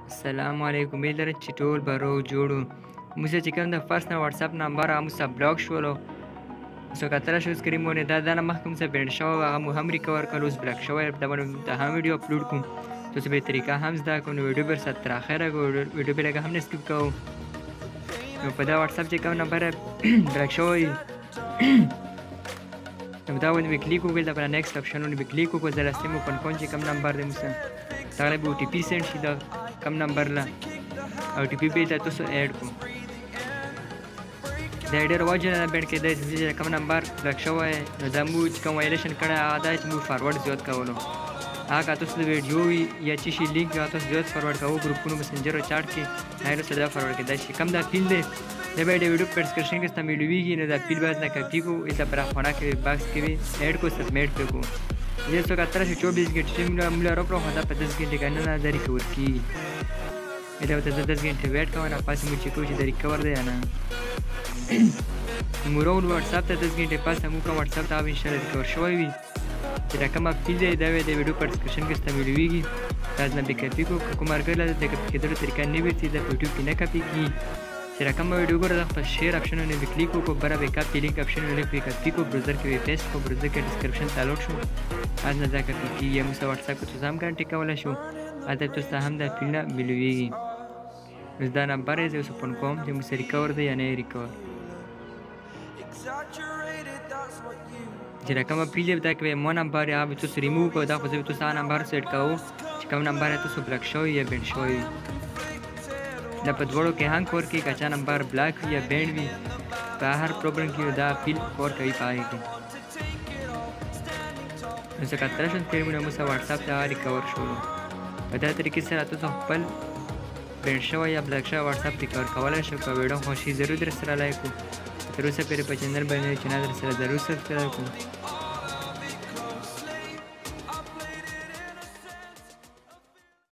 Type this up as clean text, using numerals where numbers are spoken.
السلام علیکم امید لرم چې ټول به روغ جوړو. موږ چې کوم د فرست نه واتساپ نمبر هغه موږ بلاک شولو. څو کتره شو سکرین مونږ دا نه مخکې موږ بینډ شو هغه مو هم ریکور کړو اوس بلاک شوی دا باندې هم ویډیو اپلوډ کوم تاسو به طریقه هم زده کوو. نو ویډیو بر سره تر اخره ویډیو به لږ هم نه سکیپ کوو. نو په دا واتساپ چې کوم نمبر بلاک شوی نو دا باندې کلیک وکړئ. دا پر نیکسټ اپشن باندې کلیک وکړئ. زه راستې مو کون چې کوم نمبر دی موږ سره به او ټي پی سینډ شي دا کم نمبر لا او ټي پی به تاسو اډ کو دا ډېر واجب نه بینډ کې د کوم نمبر بلاک شوی نو دا مو چې کوم وایلیشن کړی هغه دا مو فارورډ زیات کولو هغه تاسو د ویډیو یا چې شي لینک تاسو زیات فارورډ کوو ګروپونو مسنجر او چاټ کې هغه سره فارورډ کړئ شي کم دا فیل دی دا به د ویډیو په ډسکرپشن کې ستاسو ویډیوږي نه دا فیل باز نه کاپی کو ایسا پر خونه کې باکس کې اډ کو سبمیټ کو ये तो कतरा से 24 घंटे मुला रोक रहा था 10 घंटे का ना दरी कवर की इधर तो 10 घंटे वेट का ना पास मुझे कुछ दरी कवर दे ना मुरो व्हाट्सएप ते 10 घंटे पास हम का व्हाट्सएप ता इंस्टॉल कवर शोई भी तेरा कम आप फील दे वीडियो पर डिस्कशन के साथ मिलूगी राज ना बिकती को कुमार गला दे के दर तरीका नहीं भी थी यूट्यूब की ना कॉपी की तेरा कम वीडियो को रखा शेयर ऑप्शन ने भी क्लिक को बरा बेकअप लिंक ऑप्शन ने क्लिक करती को ब्राउज़र के पेस्ट को ब्राउज़र के डिस्क्रिप्शन डाउनलोड शो आज न जाकर की ये मुझसे व्हाट्सएप को तुझाम का टिका वाला शो आज तो हम दा फिल्म मिलूगी उस दा नंबर है जो सुपन कॉम जो मुझसे रिकवर दे या नहीं रिकवर जरा कम पीले बता के मो नंबर है आप तो रिमूव को दा खुद तो सा नंबर सेट करो कम नंबर है तो सब ब्लैक शो या बेंड शो ना पदवड़ो के हंग कोर की कच्चा नंबर ब्लैक या बैंड भी बाहर प्रॉब्लम की दा फील कोर कहीं पाएगी जैसे कतरा के मुझे व्हाट्सएप से रिकवर शो बता तरीके से आता तो पल बैंड शो या ब्लैक शो व्हाट्सएप रिकवर कवाला शो का वीडियो खुशी जरूर सर लाइक को जरूर से मेरे चैनल बने चैनल जरूर सब्सक्राइब को